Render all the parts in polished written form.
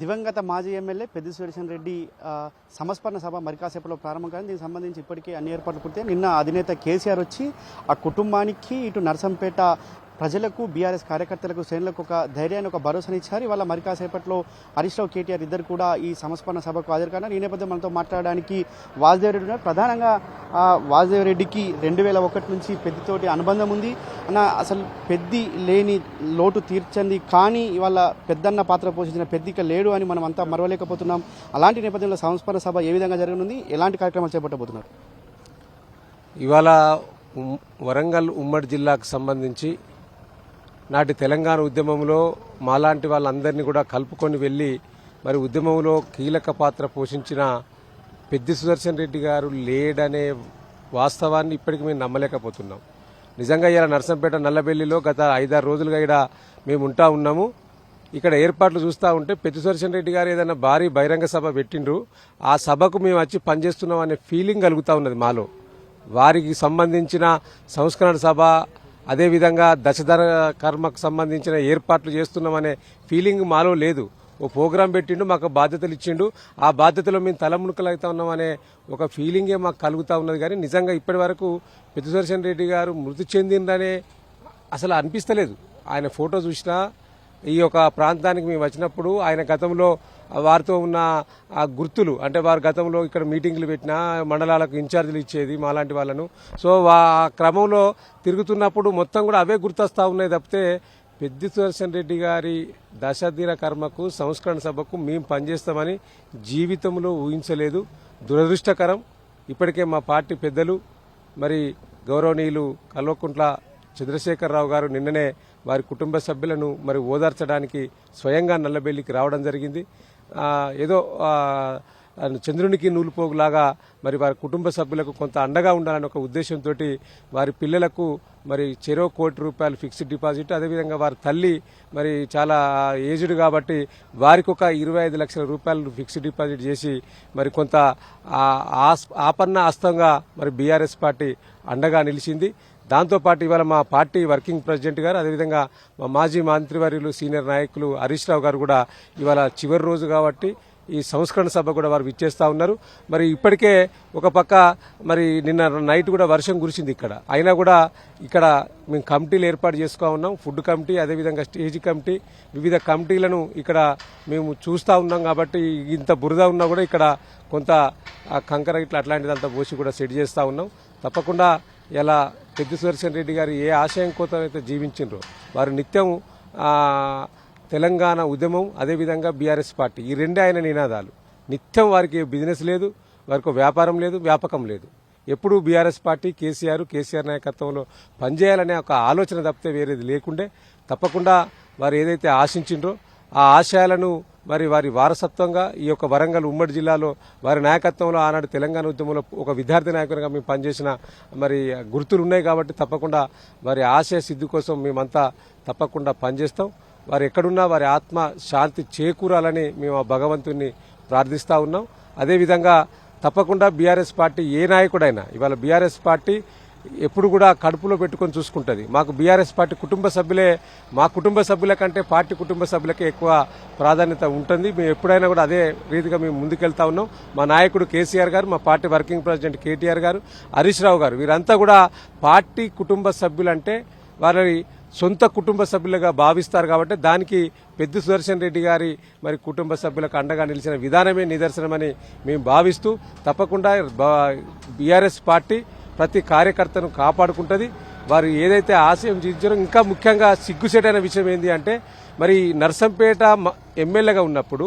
దివంగత మాజీ ఎమ్మెల్యే పెద్ది సుదర్శన్ రెడ్డి సంస్మరణ సభ మరి కాసేపట్లో ప్రారంభం కానీ దీనికి సంబంధించి ఇప్పటికే అన్ని ఏర్పాట్లు పూర్తి. నిన్న అధినేత కేసీఆర్ వచ్చి ఆ కుటుంబానికి ఇటు నర్సంపేట ప్రజలకు బీఆర్ఎస్ కార్యకర్తలకు శ్రేణులకు ఒక ధైర్యాన్ని ఒక భరోసానిచ్చారు. ఇవాళ మరి కాసేపట్లో హరీష్ రావు కేటీఆర్ ఇద్దరు కూడా ఈ సంస్మరణ సభకు హాజరు కానున్నారు. ఈ నేపథ్యం మనతో మాట్లాడడానికి వాసుదేవ్ రెడ్డి ఉన్నారు. ప్రధానంగా వాసుదేవ్ రెడ్డికి 2001 నుంచి పెద్దితోటి అనుబంధం ఉంది అన్న. అసలు పెద్ది లేని లోటు తీర్చండి కానీ ఇవాళ పెద్దన్న పాత్ర పోషించిన పెద్దిక లేడు అని మనం అంతా మరవలేకపోతున్నాం. అలాంటి నేపథ్యంలో సంస్మరణ సభ ఏ విధంగా జరగనుంది, ఎలాంటి కార్యక్రమాలు చేపట్టబోతున్నారు? ఇవాళ వరంగల్ ఉమ్మడి జిల్లాకు సంబంధించి నాటి తెలంగాణ ఉద్యమంలో మాలాంటి వాళ్ళందరినీ కూడా కలుపుకొని వెళ్ళి మరి ఉద్యమంలో కీలక పాత్ర పోషించిన పెద్ది సుదర్శన్ రెడ్డి గారు లేడనే వాస్తవాన్ని ఇప్పటికి మేము నమ్మలేకపోతున్నాం. నిజంగా ఇలా నర్సంపేట నల్లబెల్లిలో గత 5-6 రోజులుగా ఇక్కడ మేము ఉంటా ఉన్నాము. ఇక్కడ ఏర్పాట్లు చూస్తూ ఉంటే పెద్ది సుదర్శన్ రెడ్డి గారు ఏదైనా భారీ బహిరంగ సభ పెట్టిండ్రు, ఆ సభకు మేము వచ్చి పనిచేస్తున్నాం అనే ఫీలింగ్ కలుగుతూ ఉన్నది మాలో. వారికి సంబంధించిన సంస్కరణ సభ అదేవిధంగా దశధర కర్మకు సంబంధించిన ఏర్పాట్లు చేస్తున్నామనే ఫీలింగ్ మాలో లేదు. ఓ ప్రోగ్రాం పెట్టిండు, మాకు బాధ్యతలు ఇచ్చిండు, ఆ బాధ్యతలో మేము తలమునకలవుతా ఉన్నామనే ఒక ఫీలింగే మాకు కలుగుతూ ఉన్నది. కానీ నిజంగా ఇప్పటి వరకు పెద్ది సుదర్శన్ రెడ్డి గారు మృతి చెందిందనే అసలు అనిపిస్తలేదు. ఆయన ఫోటో చూసినా ఈ యొక్క ప్రాంతానికి మేము వచ్చినప్పుడు ఆయన గతంలో వారితో ఉన్న ఆ గుర్తులు అంటే వారి గతంలో ఇక్కడ మీటింగ్లు పెట్టినా మండలాలకు ఇన్ఛార్జీలు ఇచ్చేది మాలాంటి వాళ్ళను. సో ఆ క్రమంలో తిరుగుతున్నప్పుడు మొత్తం కూడా అవే గుర్తొస్తా ఉన్నాయి తప్పితే పెద్ది సుదర్శన్ రెడ్డి గారి దశదిన కర్మకు సంస్కరణ సభకు మేము పనిచేస్తామని జీవితంలో ఊహించలేదు. దురదృష్టకరం. ఇప్పటికే మా పార్టీ పెద్దలు మరి గౌరవనీయులు కల్వకుంట్ల చంద్రశేఖరరావు గారు నిన్ననే వారి కుటుంబ సభ్యులను మరి ఓదార్చడానికి స్వయంగా నల్లబెల్లికి రావడం జరిగింది. ఏదో చంద్రునికి నూలుపోగులాగా మరి వారి కుటుంబ సభ్యులకు కొంత అండగా ఉండాలని ఒక ఉద్దేశంతో వారి పిల్లలకు మరి చెరో ₹1,00,00,000 ఫిక్స్డ్ డిపాజిట్, అదేవిధంగా వారి తల్లి మరి చాలా ఏజ్డ్ కాబట్టి వారికి ఒక ₹25 లక్షల ఫిక్స్డ్ డిపాజిట్ చేసి మరి కొంత ఆపన్న హస్తంగా మరి బీఆర్ఎస్ పార్టీ అండగా నిలిచింది. దాంతోపాటు ఇవాళ మా పార్టీ వర్కింగ్ ప్రెసిడెంట్ గారు అదేవిధంగా మా మాజీ మంత్రివర్యులు సీనియర్ నాయకులు హరీష్ రావు గారు కూడా ఇవాళ చివరి రోజు కాబట్టి ఈ సంస్కరణ సభ కూడా వారు విచ్చేస్తా ఉన్నారు. మరి ఇప్పటికే ఒక పక్క మరి నిన్న నైట్ కూడా వర్షం కురిసింది ఇక్కడ. అయినా కూడా ఇక్కడ మేము కమిటీలు ఏర్పాటు చేసుకో ఉన్నాం. ఫుడ్ కమిటీ అదేవిధంగా స్టేజ్ కమిటీ వివిధ కమిటీలను ఇక్కడ మేము చూస్తూ ఉన్నాం. కాబట్టి ఇంత బురద ఉన్నా కూడా ఇక్కడ కొంత కంకర ఇట్లా అట్లాంటిదంతా పోసి కూడా సెట్ చేస్తూ ఉన్నాం. తప్పకుండా ఇలా పెద్ది సుదర్శన్ రెడ్డి గారు ఏ ఆశయం కోసం అయితే జీవించిండ్రో వారు నిత్యం తెలంగాణ ఉద్యమం అదేవిధంగా బీఆర్ఎస్ పార్టీ ఈ రెండే ఆయన నినాదాలు. నిత్యం వారికి బిజినెస్ లేదు, వారికి వ్యాపారం లేదు, వ్యాపకం లేదు. ఎప్పుడూ బీఆర్ఎస్ పార్టీ కేసీఆర్ నాయకత్వంలో పనిచేయాలనే ఒక ఆలోచన తప్పితే వేరేది లేకుండే తప్పకుండా వారు ఏదైతే ఆశించిండ్రో ఆ ఆశయాలను మరి వారి వారసత్వంగా ఈ యొక్క వరంగల్ ఉమ్మడి జిల్లాలో వారి నాయకత్వంలో ఆనాడు తెలంగాణ ఉద్యమంలో ఒక విద్యార్థి నాయకునిగా మేము పనిచేసిన మరి గుర్తులు ఉన్నాయి. కాబట్టి తప్పకుండా వారి ఆశయ సిద్ధి కోసం మేమంతా తప్పకుండా పనిచేస్తాం. వారు ఎక్కడున్నా వారి ఆత్మ శాంతి చేకూరాలని మేము ఆ భగవంతుని ప్రార్థిస్తూ ఉన్నాం. అదేవిధంగా తప్పకుండా బీఆర్ఎస్ పార్టీ ఏ నాయకుడైనా ఇవాళ బీఆర్ఎస్ పార్టీ ఎప్పుడు కూడా కడుపులో పెట్టుకొని చూసుకుంటుంది. మాకు బీఆర్ఎస్ పార్టీ కుటుంబ సభ్యులే, మా కుటుంబ సభ్యుల కంటే పార్టీ కుటుంబ సభ్యులకే ఎక్కువ ప్రాధాన్యత ఉంటుంది. మేము ఎప్పుడైనా కూడా అదే రీతిగా మేము ముందుకెళ్తా ఉన్నాం. మా నాయకుడు కేసీఆర్ గారు, మా పార్టీ వర్కింగ్ ప్రెసిడెంట్ కేటీఆర్ గారు, హరీష్ రావు గారు వీరంతా కూడా పార్టీ కుటుంబ సభ్యులంటే వారి సొంత కుటుంబ సభ్యులుగా భావిస్తారు. కాబట్టి దానికి పెద్ది సుదర్శన్ రెడ్డి గారి మరి కుటుంబ సభ్యులకు అండగా నిలిచిన విధానమే నిదర్శనమని మేము భావిస్తూ తప్పకుండా బీఆర్ఎస్ పార్టీ ప్రతి కార్యకర్తను కాపాడుకుంటుంది. వారు ఏదైతే ఆశయం జీవించారో ఇంకా ముఖ్యంగా సిగ్గుసేటైన విషయం ఏంటి అంటే మరి నర్సంపేట ఎమ్మెల్యేగా ఉన్నప్పుడు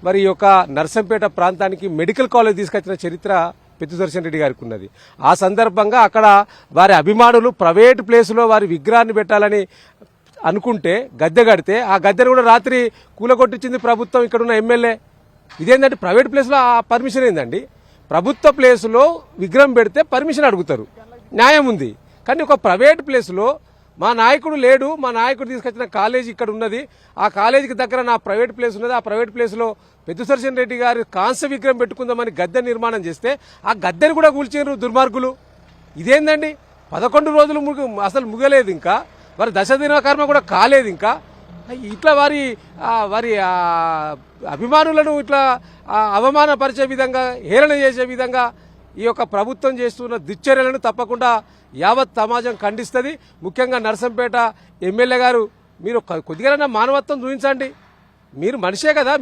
మరి ఈ యొక్క నర్సంపేట ప్రాంతానికి మెడికల్ కాలేజ్ తీసుకొచ్చిన చరిత్ర పెద్ది సుదర్శన్ రెడ్డి గారికి ఉన్నది. ఆ సందర్భంగా అక్కడ వారి అభిమానులు ప్రైవేట్ ప్లేసులో వారి విగ్రహాన్ని పెట్టాలని అనుకుంటే గద్దె కడితే ఆ గద్దెను కూడా రాత్రి కూలగొట్టించింది ప్రభుత్వం, ఇక్కడున్న ఎమ్మెల్యే. ఇదేంటంటే ప్రైవేట్ ప్లేస్లో ఆ పర్మిషన్ ఏందండి? ప్రభుత్వ ప్లేసులో విగ్రహం పెడితే పర్మిషన్ అడుగుతారు, న్యాయం ఉంది. కానీ ఒక ప్రైవేట్ ప్లేసులో మా నాయకుడు లేడు, మా నాయకుడు తీసుకొచ్చిన కాలేజీ ఇక్కడ ఉన్నది, ఆ కాలేజీకి దగ్గర నా ప్రైవేట్ ప్లేస్ ఉన్నది, ఆ ప్రైవేట్ ప్లేస్లో పెద్ది సుదర్శన్ రెడ్డి గారి కాంస్య విగ్రహం పెట్టుకుందామని గద్దె నిర్మాణం చేస్తే ఆ గద్దెని కూడా కూల్చారు దుర్మార్గులు. ఇదేందండి? 11 రోజులు అసలు ముగలేదు, ఇంకా వారి దశదిన కర్మ కూడా కాలేదు. ఇంకా ఇట్లా వారి అభిమానులను ఇట్లా అవమానపరిచే విధంగా, హేళన చేసే విధంగా ఈ యొక్క ప్రభుత్వం చేస్తున్న దుశ్చర్యలను తప్పకుండా యావత్ సమాజం ఖండిస్తుంది. ముఖ్యంగా నర్సంపేట ఎమ్మెల్యే గారు, మీరు కొద్దిగా మానవత్వం చూపించండి. మీరు మనిషే కదా,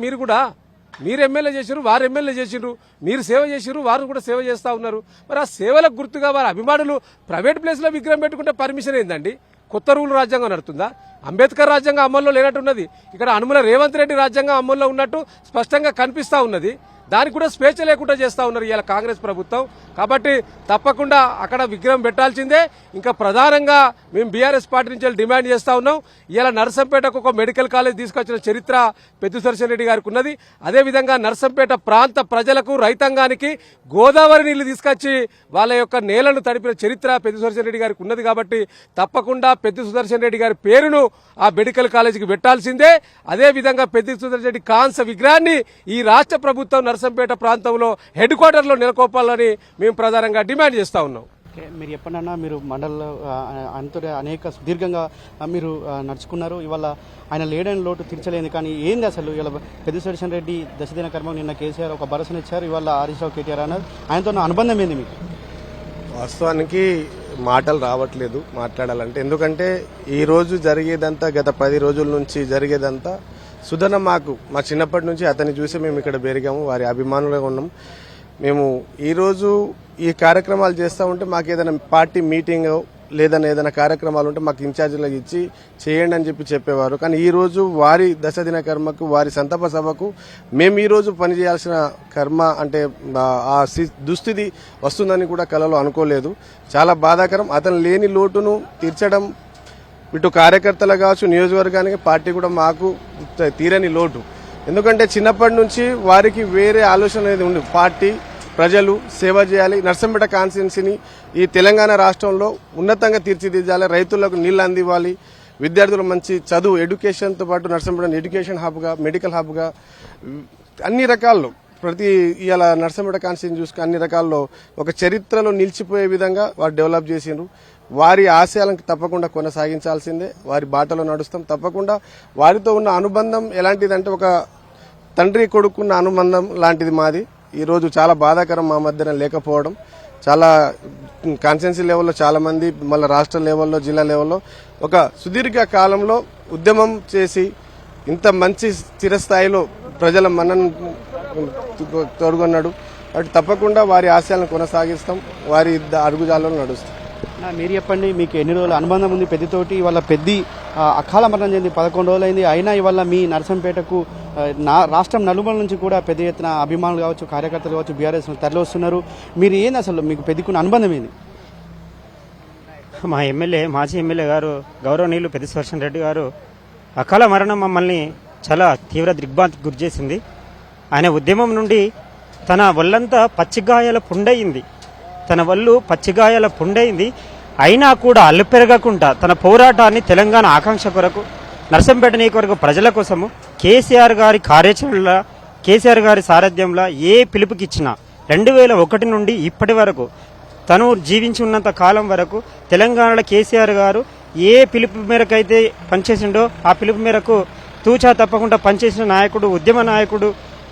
మీరు ఎమ్మెల్యే చేసిరు, వారు ఎమ్మెల్యే చేసిరు, మీరు సేవ చేసిరు, వారు కూడా సేవ చేస్తూ ఉన్నారు. మరి ఆ సేవలకు గుర్తుగా వారి అభిమానులు ప్రైవేట్ ప్లేస్లో విగ్రహం పెట్టుకుంటే పర్మిషన్ ఏందండి? కొత్త రూల్ రాజ్యాంగం నడుతుందా? అంబేద్కర్ రాజ్యాంగం అమల్లో లేనట్టున్నది. ఇక్కడ అనుమల రేవంత్ రెడ్డి రాజ్యాంగం అమల్లో ఉన్నట్టు స్పష్టంగా కనిపిస్తూ ఉన్నది. దానికి కూడా స్వేచ్ఛ లేకుండా చేస్తూ ఉన్నారు ఇవాళ కాంగ్రెస్ ప్రభుత్వం. కాబట్టి తప్పకుండా అక్కడ విగ్రహం పెట్టాల్సిందే. ఇంకా ప్రధానంగా మేము బీఆర్ఎస్ పార్టీ నుంచి డిమాండ్ చేస్తూ ఉన్నాం. ఇవాళ నర్సంపేటకు ఒక మెడికల్ కాలేజ్ తీసుకొచ్చిన చరిత్ర పెద్ది సుదర్శన్ రెడ్డి గారికి ఉన్నది. అదేవిధంగా నర్సంపేట ప్రాంత ప్రజలకు, రైతాంగానికి గోదావరి నీళ్లు తీసుకొచ్చి వాళ్ళ యొక్క నేలను తడిపిన చరిత్ర పెద్ది సుదర్శన్ రెడ్డి గారికి ఉన్నది. కాబట్టి తప్పకుండా పెద్ది సుదర్శన్ రెడ్డి గారి పేరును ఆ మెడికల్ కాలేజీకి పెట్టాల్సిందే. అదేవిధంగా పెద్ది సుదర్శన్ రెడ్డి కాంస్య విగ్రహాన్ని ఈ రాష్ట్ర ప్రభుత్వం నర్సంపేట ప్రాంతంలో హెడ్ క్వార్టర్లో నెలకొల్పాలని మేము ప్రధానంగా డిమాండ్ చేస్తా ఉన్నాం. మీరు ఎప్పుడన్నా మీరు మండలంలో ఆయనతో అనేక సుదీర్ఘంగా మీరు నడుచుకున్నారు. ఇవాళ ఆయన లేడని లోటు తీర్చలేదు. కానీ ఏంది అసలు ఇలా పెద్ది సుదర్శన్ రెడ్డి దశదిన కర్మ నిన్న కేసీఆర్ ఒక భరోసాను ఇచ్చారు, ఇవాళ హరీష్ రావు కేటీఆర్ అన్నారు. ఆయనతో ఉన్న అనుబంధం ఏంది మీకు? వాస్తవానికి మాటలు రావట్లేదు మాట్లాడాలంటే. ఎందుకంటే ఈ రోజు జరిగేదంతా, గత 10 రోజుల నుంచి జరిగేదంతా సుధన మా చిన్నప్పటి నుంచి అతన్ని చూసి మేము ఇక్కడ పెరిగాము, వారి అభిమానులుగా ఉన్నాం. మేము ఈరోజు ఈ కార్యక్రమాలు చేస్తూ ఉంటే మాకు ఏదైనా పార్టీ మీటింగ్ లేదన్నా ఏదైనా కార్యక్రమాలు ఉంటే మాకు ఇన్ఛార్జీలకు ఇచ్చి చేయండి అని చెప్పేవారు. కానీ ఈ రోజు వారి దశదిన కర్మకు, వారి సంతాప సభకు మేము ఈరోజు పనిచేయాల్సిన కర్మ అంటే ఆ దుస్థితి వస్తుందని కూడా కలలో అనుకోలేదు. చాలా బాధాకరం. అతను లేని లోటును తీర్చడం ఇటు కార్యకర్తలు కావచ్చు, నియోజకవర్గానికి, పార్టీ కూడా మాకు తీరని లోటు. ఎందుకంటే చిన్నప్పటి నుంచి వారికి వేరే ఆలోచన అనేది ఉంది. పార్టీ, ప్రజలు సేవ చేయాలి, నర్సంపేట కాన్స్టిట్యున్సీని ఈ తెలంగాణ రాష్ట్రంలో ఉన్నతంగా తీర్చిదిద్దాలి, రైతులకు నీళ్లు అందివ్వాలి, విద్యార్థులు మంచి చదువు, ఎడ్యుకేషన్తో పాటు నర్సంపేట ఎడ్యుకేషన్ హబ్గా, మెడికల్ హబ్గా అన్ని రకాల్లో ఇవాళ నర్సంపేట కాన్స్టిట్యున్సీ చూసుకుని అన్ని రకాల్లో ఒక చరిత్రలో నిలిచిపోయే విధంగా వారు డెవలప్ చేసిండ్రు. వారి ఆశయాలను తప్పకుండా కొనసాగించాల్సిందే, వారి బాటలో నడుస్తాం. తప్పకుండా వారితో ఉన్న అనుబంధం ఎలాంటిదంటే ఒక తండ్రి కొడుకున్న అనుబంధం లాంటిది మాది. ఈరోజు చాలా బాధాకరం మా మధ్యన లేకపోవడం. చాలా కాన్స్టిట్యున్సీ లెవెల్లో చాలా మంది, మళ్ళీ రాష్ట్ర లెవెల్లో, జిల్లా లెవెల్లో ఒక సుదీర్ఘ కాలంలో ఉద్యమం చేసి ఇంత మంచి స్థిరస్థాయిలో ప్రజల మన్నను తోడుగొన్నాడు. అటు తప్పకుండా వారి ఆశయాలను కొనసాగిస్తాం, వారి అడుగుజాలలో నడుస్తాం. మీరు చెప్పండి, మీకు ఎన్ని రోజుల అనుబంధం ఉంది పెద్దితోటి? ఇవాళ పెద్ది అకాల మరణం చెంది 11 రోజులు అయింది. అయినా ఇవాళ మీ నర్సంపేటకు రాష్ట్రం నలుమూల నుంచి కూడా పెద్ద ఎత్తున అభిమానులు కావచ్చు, కార్యకర్తలు కావచ్చు, బీఆర్ఎస్ తరలి వస్తున్నారు. మీరు ఏంది అసలు మీకు పెద్దకున్న అనుబంధం ఏంది? మా మాజీ ఎమ్మెల్యే గారు గౌరవనీయులు పెద్ది సుదర్శన్ రెడ్డి గారు అకాల మరణం మమ్మల్ని చాలా తీవ్ర దిగ్భ్రాంతికి గురిచేసింది. ఆయన ఉద్యమం నుండి తన ఒళ్ళంతా పచ్చిగాయాల పుండయింది, తన వల్లు పచ్చిగాయాల పుండయింది. అయినా కూడా అల్లుపెరగకుండా తన పోరాటాన్ని తెలంగాణ ఆకాంక్ష కొరకు, నర్సంపేట నియోజకవర్గ ప్రజల కోసము కేసీఆర్ గారి కార్యాచరణలో, కేసీఆర్ గారి సారథ్యంలో ఏ పిలుపుకిచ్చినా 2001 నుండి ఇప్పటి వరకు తను జీవించి ఉన్నంత కాలం వరకు తెలంగాణలో కేసీఆర్ గారు ఏ పిలుపు మేరకు అయితే పనిచేసిండో ఆ పిలుపు మేరకు తూచా తప్పకుండా పనిచేసిన నాయకుడు, ఉద్యమ నాయకుడు,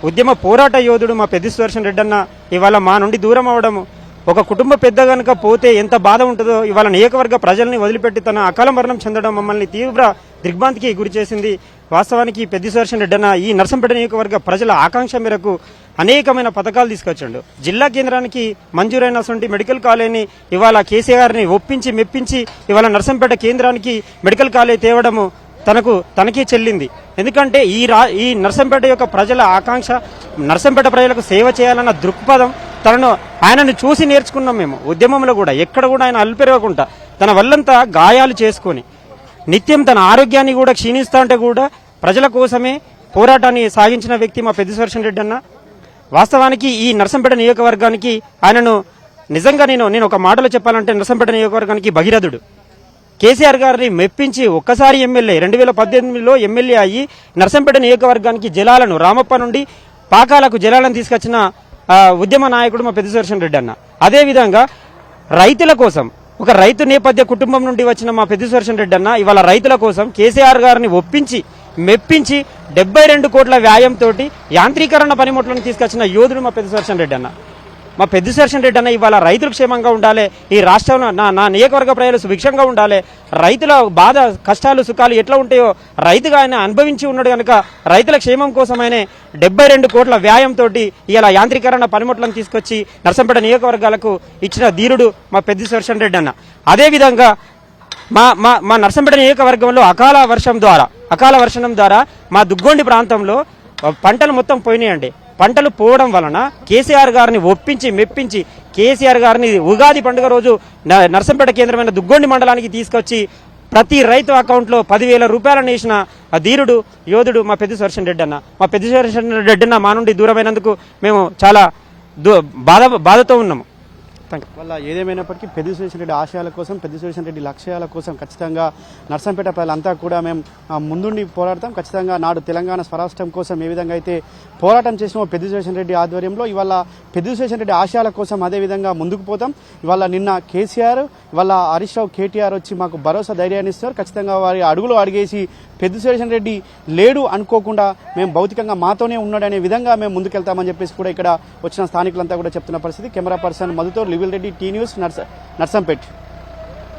ఉద్యమ పోరాట యోధుడు మా పెద్ది సుదర్శన్ రెడ్డి అన్న ఇవాళ మా నుండి దూరం అవడము, ఒక కుటుంబ పెద్ద గనుక పోతే ఎంత బాధ ఉంటుందో ఇవాళ నియోజకవర్గ ప్రజల్ని వదిలిపెట్టి తన అకాల మరణం చెందడం మమ్మల్ని తీవ్ర దిగ్భ్రాంతికి గురి చేసింది. వాస్తవానికి పెద్ది సుదర్శన్ రెడ్డి అన్న ఈ నర్సంపేట నియోజకవర్గ ప్రజల ఆకాంక్ష మేరకు అనేకమైన పథకాలు తీసుకొచ్చాడు. జిల్లా కేంద్రానికి మంజూరైనటువంటి మెడికల్ కాలేజీని ఇవాళ కేసీఆర్ని ఒప్పించి మెప్పించి ఇవాళ నర్సంపేట కేంద్రానికి మెడికల్ కాలేజీ తేవడము తనకే చెల్లింది. ఎందుకంటే ఈ నర్సంపేట యొక్క ప్రజల ఆకాంక్ష, నర్సంపేట ప్రజలకు సేవ చేయాలన్న దృక్పథం ఆయనను చూసి నేర్చుకున్నాం మేము. ఉద్యమంలో కూడా ఎక్కడ కూడా ఆయన అల్లుపెరగకుండా తన వల్లంతా గాయాలు చేసుకొని నిత్యం తన ఆరోగ్యాన్ని కూడా క్షీణిస్తా ఉంటే కూడా ప్రజల కోసమే పోరాటాన్ని సాగించిన వ్యక్తి మా పెద్ది సుదర్శన్ రెడ్డి అన్న. వాస్తవానికి ఈ నర్సంపేట నియోజకవర్గానికి ఆయనను నిజంగా నేను ఒక మాటలో చెప్పాలంటే నర్సంపేట నియోజకవర్గానికి భగీరథుడు. కేసీఆర్ గారిని మెప్పించి ఒక్కసారి ఎమ్మెల్యే 2018లో ఎమ్మెల్యే అయ్యి నర్సంపేట నియోజకవర్గానికి జలాలను, రామప్ప నుండి పాకాలకు జలాలను తీసుకొచ్చిన ఉద్యమ నాయకుడు మా పెద్ది సుదర్శన్ రెడ్డి అన్న. అదేవిధంగా రైతుల కోసం, ఒక రైతు నేపథ్య కుటుంబం నుండి వచ్చిన మా పెద్ది సుదర్శన్ రెడ్డి అన్న ఇవాళ రైతుల కోసం కేసీఆర్ గారిని ఒప్పించి మెప్పించి 72 కోట్ల వ్యాయంతో యాంత్రీకరణ పనిముట్లను తీసుకొచ్చిన యోధుడు మా పెద్ద సుదర్శన్ రెడ్డి అన్న. మా పెద్ద సుదర్శన్ రెడ్డి అన్న ఇవాళ రైతులు క్షేమంగా ఉండాలి, ఈ రాష్ట్రంలో నా నియోజకవర్గ ప్రజలు సుభిక్షంగా ఉండాలి, రైతుల బాధ కష్టాలు సుఖాలు ఎట్లా ఉంటాయో రైతుగా ఆయన అనుభవించి ఉన్నాడు కనుక రైతుల క్షేమం కోసమైనే 72 కోట్ల వ్యాయంతో ఇలా యాంత్రీకరణ పనిముట్లను తీసుకొచ్చి నర్సంపేట నియోజకవర్గాలకు ఇచ్చిన ధీరుడు మా పెద్ద సుదర్శన్ రెడ్డి అన్న. అదేవిధంగా మా నర్సంపేట నియోజకవర్గంలో అకాల వర్షం ద్వారా మా దుగ్గొండి ప్రాంతంలో పంటలు మొత్తం పోయినాయండి. పంటలు పోవడం వలన కేసీఆర్ గారిని ఒప్పించి మెప్పించి కేసీఆర్ గారిని ఉగాది పండుగ రోజు నర్సంపేట కేంద్రమైన దుగ్గొండి మండలానికి తీసుకొచ్చి ప్రతి రైతు అకౌంట్లో 10,000 రూపాయలను వేసిన ఆ ధీరుడు యోధుడు మా పెద్ద సుదర్శన్ రెడ్డి అన్న. మా పెద్ద సుదర్శన్ రెడ్డి అన్న మా నుండి దూరమైనందుకు మేము చాలా బాధతో ఉన్నాము. వల్ల ఏదేమైనప్పటికీ పెద్ద సుదర్శన్ రెడ్డి ఆశయాల కోసం, పెద్ద సుదర్శన్ రెడ్డి లక్ష్యాల కోసం ఖచ్చితంగా నర్సంపేట ప్రజలంతా కూడా మేము ముందుండి పోరాడతాం. ఖచ్చితంగా నాడు తెలంగాణ స్వరాష్ట్రం కోసం ఏ విధంగా అయితే పోరాటం చేసినామో పెద్ద సుదర్శన్ రెడ్డి ఆధ్వర్యంలో ఇవాళ పెద్ద సుదర్శన్ రెడ్డి ఆశయాల కోసం అదేవిధంగా ముందుకు పోతాం. ఇవాళ నిన్న కేసీఆర్, ఇవాళ హరీష్ రావు, కేటీఆర్ వచ్చి మాకు భరోసా ధైర్యాన్ని ఇస్తున్నారు. ఖచ్చితంగా వారి అడుగులు అడిగేసి పెద్ద సుదర్శన్ రెడ్డి లేడు అనుకోకుండా మేము భౌతికంగా మాతోనే ఉన్నాడనే విధంగా మేము ముందుకెళ్తామని చెప్పేసి కూడా ఇక్కడ వచ్చిన స్థానికులంతా కూడా చెప్తున్న పరిస్థితి. కెమెరా పర్సన్ మధుతో లివిల్ రెడ్డి, టీ న్యూస్, నర్సంపేట్.